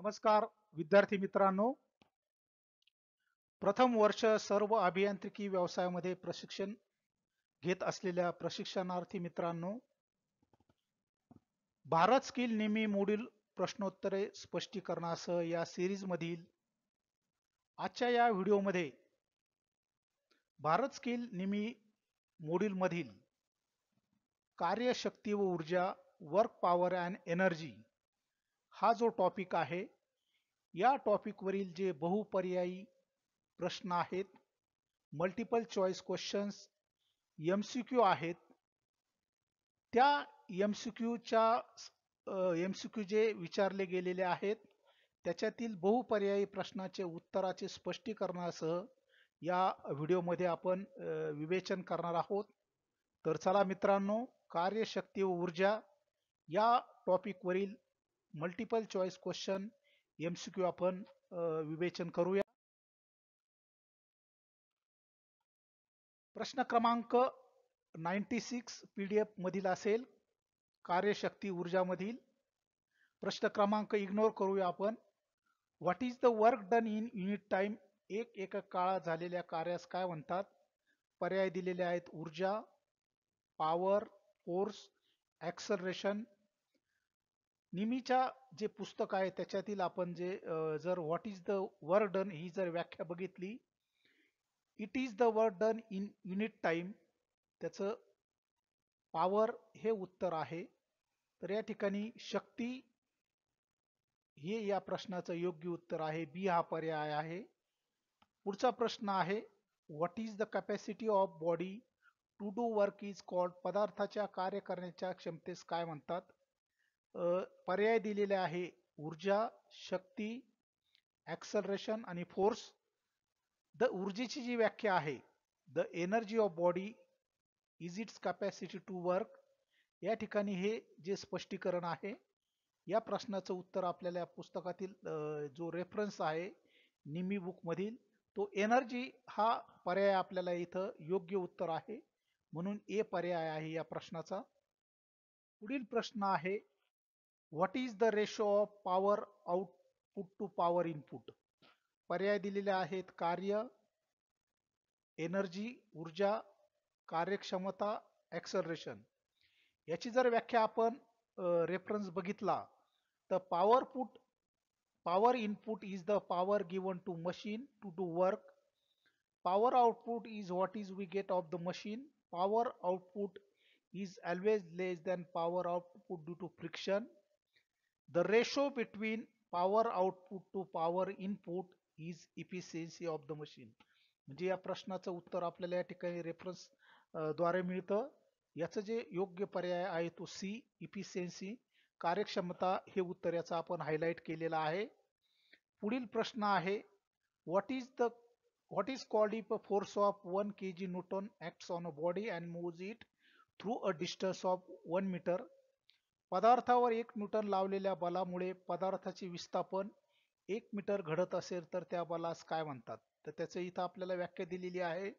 नमस्कार विद्यार्थी मित्रांनो. प्रथम वर्ष सर्व अभियांत्रिकी व्यवसायामध्ये प्रशिक्षण घेत असलेल्या प्रशिक्षणार्थी मित्रांनो, भारत स्किल निमी मॉड्यूल प्रश्नोत्तरे स्पष्टीकरणासह या सिरीज मधील आजच्या या व्हिडिओमध्ये भारत स्किल निमी मॉड्यूल मधील कार्यशक्ती व ऊर्जा, वर्क पॉवर अँड एनर्जी हा जो टॉपिक आहे, या टॉपिक वरील जे बहुपर्यायी प्रश्न आहेत, मल्टिपल चॉईस क्वेश्चन्स, MCQ आहेत, त्या MCQ जे विचारले गेलेले आहेत त्याच्यातील बहुपर्यायी प्रश्नाचे उत्तराचे स्पष्टीकरणासह या व्हिडिओमध्ये आपण विवेचन करणार आहोत. तर चला मित्रांनो, कार्यशक्ती व ऊर्जा या टॉपिक वरील मल्टिपल चॉईस क्वेश्चन MCQ आपण विवेचन करूया. प्रश्न क्रमांक 96 PDF मधील असेल. कार्यशक्ती ऊर्जा मधील प्रश्न क्रमांक इग्नोर करूया आपण. What is the work done in unit time? एक एकक काळात झालेल्या कार्यास काय म्हणतात? पर्याय दिलेले आहेत: ऊर्जा, पॉवर, फोर्स, ऍक्सलरेशन. निमीच्या जे पुस्तक आहे त्याच्यातील आपण जे जर what is the work done ही जर व्याख्या बघितली, it is the work done in unit time, त्याचं पॉवर हे उत्तर आहे. तर या ठिकाणी शक्ती हे या प्रश्नाचं योग्य उत्तर आहे. बी हा पर्याय आहे. पुढचा प्रश्न आहे, what is the capacity of body to do work is called? पदार्थाच्या कार्य करण्याच्या क्षमतेस काय म्हणतात? पर्याय दिलेले आहे: ऊर्जा, शक्ती, ऍक्सलरेशन आणि फोर्स. ऊर्जेची जी व्याख्या आहे, the energy of body is its capacity to work. या ठिकाणी हे जे स्पष्टीकरण आहे, या प्रश्नाचं उत्तर आपल्याला या पुस्तकातील जो रेफरन्स आहे निमी बुक मधील, तो एनर्जी हा पर्याय आपल्याला इथं योग्य उत्तर आहे, म्हणून ए पर्याय आहे या प्रश्नाचा. पुढील प्रश्न आहे, what is the ratio of power output to power input? पर्याय दिलेले आहेत: कार्य, एनर्जी, ऊर्जा, कार्यक्षमता, ऍक्सलरेशन. याची जर व्याख्या आपण रेफरन्स बघितला तर power input is the power given to machine to do work. Power output is what is we get of the machine. Power output is always less than power output due to friction. The ratio between power output to power input is efficiency of the machine. म्हणजे या प्रश्नाचं उत्तर आपल्याला या ठिकाणी reference द्वारे मिळतं. याचं जे योग्य पर्याय आहे तो सी, इफिशियन्सी, कार्यक्षमता हे उत्तर याचं आपण हायलाइट केलेलं आहे. पुढील प्रश्न आहे, what is called if a force of 1 kg Newton acts on a body and moves it through a distance of 1 meter? पदार्थावर 1 न्यूटन लावलेल्या बलामुळे पदार्थाचे विस्थापन 1 मीटर घडत असेल तर त्या बलास काय म्हणतात? तर त्याचं इथं आपल्याला व्याख्या दिलेली आहे.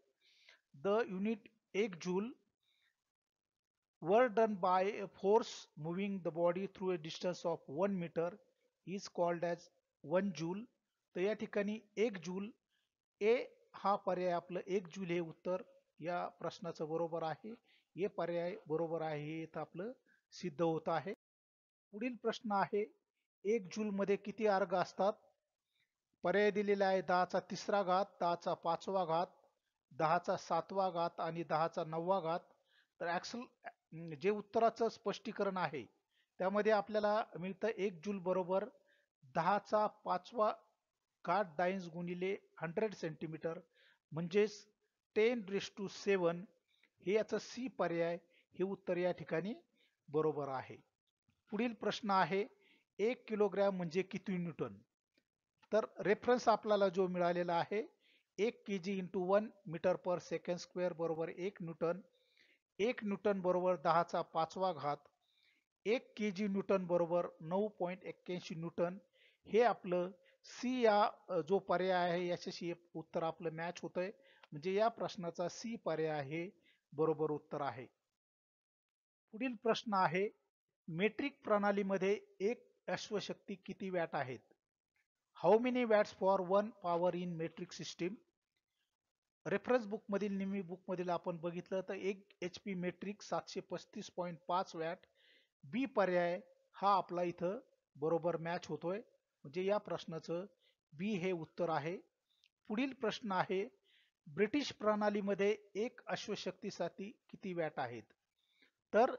The unit 1 joule work done by a force moving the body through a distance of 1 meter is called as 1 joule. तर या ठिकाणी 1 जूल, ए हा पर्याय आपलं 1 जूल हे उत्तर या प्रश्नाचं बरोबर आहे. हे पर्याय बरोबर आहे हे इथं आपलं सिद्ध होत आहे. पुढील प्रश्न आहे, 1 जूल मध्ये किती अर्घ असतात? पर्याय दिलेला आहे: 10चा 3रा घात, 10चा 5वा घात, 10चा 7वा घात आणि 10चा 9वा घात. तर जे उत्तराचं स्पष्टीकरण आहे त्यामध्ये आपल्याला मिळतं 1 जूल बरोबर 10चा 5वा घात डायन्स गुणिले 100 सेंटीमीटर, म्हणजेच 10⁻⁷. हे याचं सी पर्याय हे उत्तर या ठिकाणी बरोबर आहे. पुढील प्रश्न आहे, 1 किलोग्रॅम म्हणजे किती न्यूटन? तर रेफरन्स आपल्याला जो मिळालेला आहे, 1 kg into 1 metre per second square बरोबर 1 न्यूटन. 1 न्यूटन बरोबर 10चा 5वा घात. 1 kg न्यूटन बरोबर 9.81 न्यूटन. हे आपलं सी या जो पर्याय आहे याच्याशी उत्तर आपलं मॅच होतंय, म्हणजे या प्रश्नाचा सी पर्याय हे बरोबर उत्तर आहे. पुढील प्रश्न आहे, मेट्रिक प्रणालीमध्ये एक अश्वशक्ती किती वॅट आहेत? How many watts for 1 power in metric system. Reference book मधील निमी बुक मधील आपण बघितलं तर 1 HP मेट्रिक 735.5 वॅट. बी पर्याय हा आपला इथं बरोबर मॅच होतोय, म्हणजे या प्रश्नाचं बी हे उत्तर आहे. पुढील प्रश्न आहे, ब्रिटिश प्रणालीमध्ये 1 अश्वशक्तीसाठी किती वॅट आहेत? तर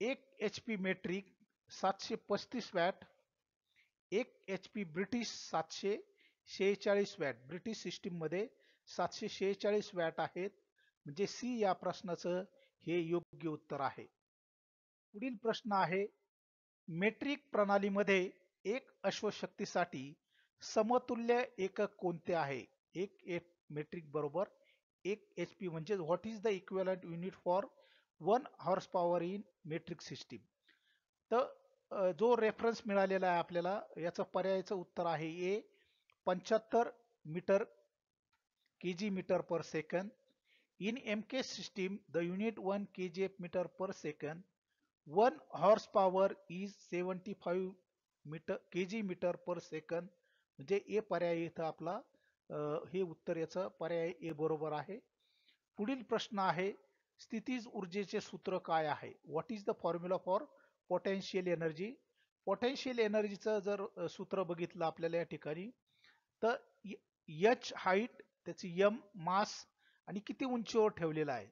1 HP metric 735 watt, 1 HP British 746 watt. British system मध्ये 746 वॅट आहेत, म्हणजे सी या प्रश्नाचं हे योग्य उत्तर आहे. पुढील प्रश्न आहे, मेट्रिक प्रणालीमध्ये 1 अश्वशक्तीसाठी समतुल्य एकक कोणते आहे? 1 मेट्रिक बरोबर 1 HP म्हणजे what is the equivalent unit for 1 horse power in metric system. तर जो रेफरन्स मिळालेला आहे आपल्याला, याचं पर्यायाचं उत्तर आहे A 75 metre kg metre per second. In MK system the unit 1 kgf metre per second. 1 horse power is 75 kg metre per second, म्हणजे ए पर्याय इथं आपला हे उत्तर याचं पर्याय ए बरोबर आहे. पुढील प्रश्न आहे, स्थितीज ऊर्जेचे सूत्र काय आहे? What is the formula for potential energy? Potential एनर्जीचं जर सूत्र बघितलं आपल्याला या ठिकाणी, तर एच हाईट, त्याची एम मास आणि किती उंचीवर ठेवलेला आहे,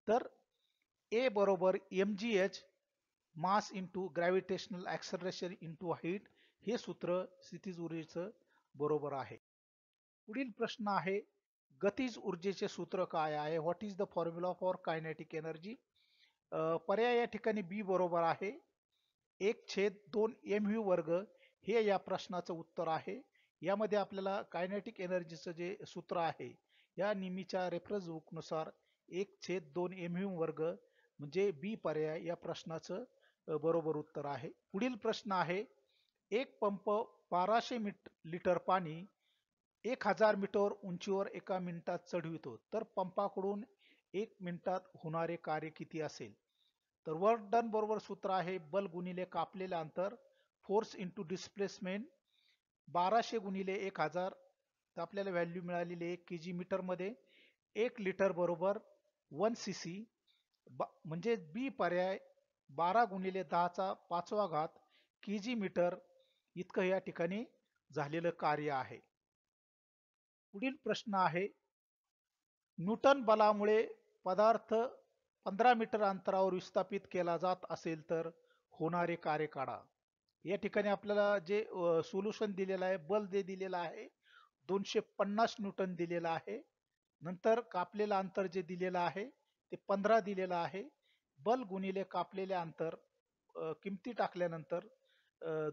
तर ए बरोबर mgh mass into gravitational acceleration into height, हे सूत्र स्थितीज ऊर्जेचं बरोबर आहे. पुढील प्रश्न आहे, गतीज ऊर्जेचे सूत्र काय आहे? What is the formula for kinetic energy? पर्याय या ठिकाणी बी बरोबर आहे, 1/2 mv वर्ग, हे या प्रश्नाचं उत्तर आहे. यामध्ये आपल्याला कायनेटिक एनर्जीचं जे सूत्र आहे, या नेहमीच्या रेफरन्स बुकनुसार 1/2 mv वर्ग, म्हणजे बी पर्याय या प्रश्नाचं बरोबर उत्तर आहे. पुढील प्रश्न आहे, एक पंप 1200 लिटर पाणी 1000 मीटर उंचीवर एका मिनिटात चढवितो, तर पंपाकडून 1 मिनिटात होणारे कार्य किती असेल? तर वर्क डन बरोबर सूत्र आहे बल गुणिले कापलेले अंतर, फोर्स इंटू डिस्प्लेसमेंट. 1200 गुणिले 1000, तर आपल्याला व्हॅल्यू मिळालेली आहे kg मीटर मध्ये. 1 लिटर बरोबर 1 cc, म्हणजे बी पर्याय 12 गुणिले 10⁵ kg मीटर इतकं या ठिकाणी झालेलं कार्य आहे. पुढील प्रश्न आहे, न्यूटन बलामुळे पदार्थ 15 मीटर अंतरावर विस्थापित केला जात असेल तर होणारे कार्य काढा. या ठिकाणी आपल्याला जे सोल्युशन दिलेलं आहे, बल जे दिलेलं आहे 250 न्यूटन दिलेलं आहे. नंतर कापलेलं अंतर जे दिलेलं आहे ते 15 दिलेलं आहे. बल गुणिले कापलेले अंतर किमती टाकल्यानंतर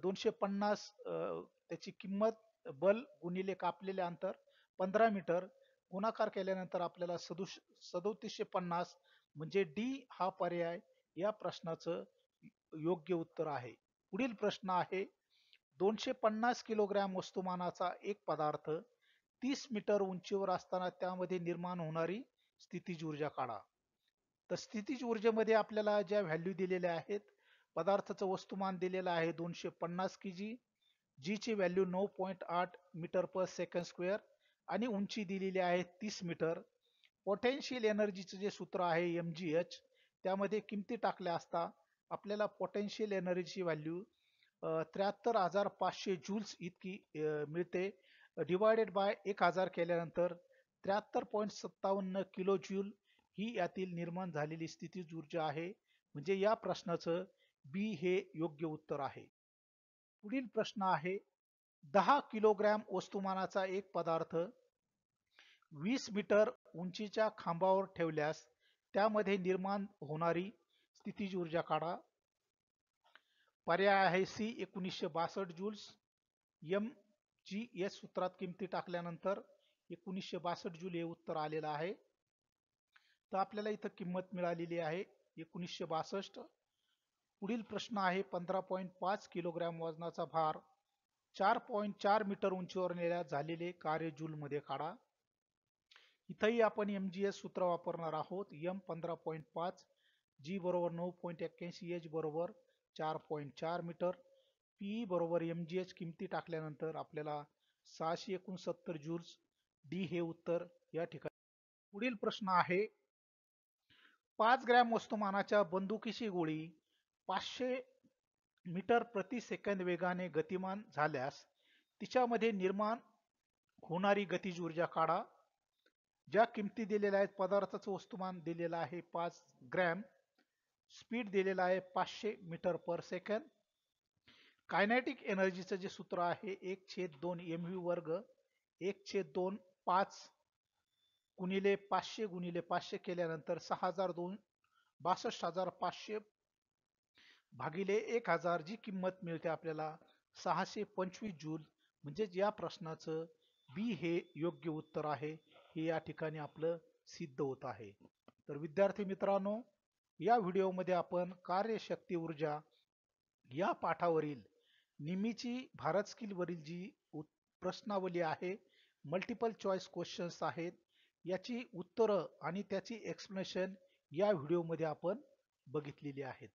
250 त्याची किंमत, बल गुणिले कापलेले अंतर 15 मीटर, गुणाकार केल्यानंतर आपल्याला 3750, म्हणजे डी हा पर्याय या प्रश्नाचं योग्य उत्तर आहे. पुढील प्रश्न आहे, 250 किलोग्रॅम वस्तुमानाचा एक पदार्थ 30 मीटर उंचीवर असताना त्यामध्ये निर्माण होणारी स्थितीज ऊर्जा काढा. तर स्थितीज ऊर्जेमध्ये आपल्याला ज्या व्हॅल्यू दिलेल्या आहेत, पदार्थाचं वस्तुमान दिलेलं आहे 250 kg, जी ची value 9.8 metre per second square आणि उंची दिलेली आहे 30 मीटर. पोटेन्शियल एनर्जीचं जे सूत्र आहे mgh, त्यामध्ये किमती टाकल्या असता आपल्याला पोटेन्शियल एनर्जीची व्हॅल्यू 73,500 जूल्स इतकी मिळते. डिवायडेड बाय 1000 केल्यानंतर 73.57 किलो जूल ही यातील निर्माण झालेली स्थितीज ऊर्जा आहे, म्हणजे या प्रश्नाचं बी हे योग्य उत्तर आहे. पुढील प्रश्न आहे, 10 किलोग्रॅम वस्तुमानाचा एक पदार्थ 20 मीटर उंचीच्या खांबावर ठेवल्यास त्यामध्ये निर्माण होणारी स्थितीज ऊर्जा काढा. पर्याय आहे सी 1962 जूल्स. mgh सूत्रात किमती टाकल्यानंतर 1962 जूल हे उत्तर आलेलं आहे. तर आपल्याला इथं किंमत मिळालेली आहे 1962. पुढील प्रश्न आहे, 15.5 किलोग्रॅम वजनाचा भार 4.4 मीटर उंचीवर नेल्यास झालेले कार्य जूल मध्ये काढा. इथंही आपण mgh सूत्र वापरणार आहोत. m 15.5, g बरोबर 9.81, h बरोबर 4.4 मीटर. P बरोबर mgh किमती टाकल्यानंतर आपल्याला 669 जूल्स. डी हे उत्तर या ठिकाणी. पुढील प्रश्न आहे, 5 ग्रॅम वस्तुमानाच्या बंदुकीची गोळी 500 मीटर प्रति सेकंद वेगाने गतिमान झाल्यास तिच्यामध्ये निर्माण होणारी गतिज ऊर्जा काढा. ज्या किमती दिलेल्या आहेत, पदार्थाचं वस्तुमान दिलेलं आहे 5 ग्रॅम, स्पीड दिलेला आहे 500 मीटर पर सेकंद. कायनेटिक एनर्जीचं जे सूत्र आहे 1/2 mv वर्ग 1/2 5 गुणिले 500 गुणिले 500 केल्यानंतर 62,500 भागिले 1000 जी किंमत मिळते आपल्याला 625 जूल. म्हणजे या प्रश्नाचं बी हे योग्य उत्तर आहे, हे या ठिकाणी आपलं सिद्ध होत आहे. तर विद्यार्थी मित्रांनो, या व्हिडिओमध्ये आपण कार्यशक्ती ऊर्जा या पाठावरील निमीची भारत स्किल वरील जी प्रश्नावली आहे, मल्टिपल चॉईस क्वेश्चन्स आहेत, याची उत्तरं आणि त्याची एक्सप्लेनेशन या व्हिडिओमध्ये आपण बघितलेली आहेत.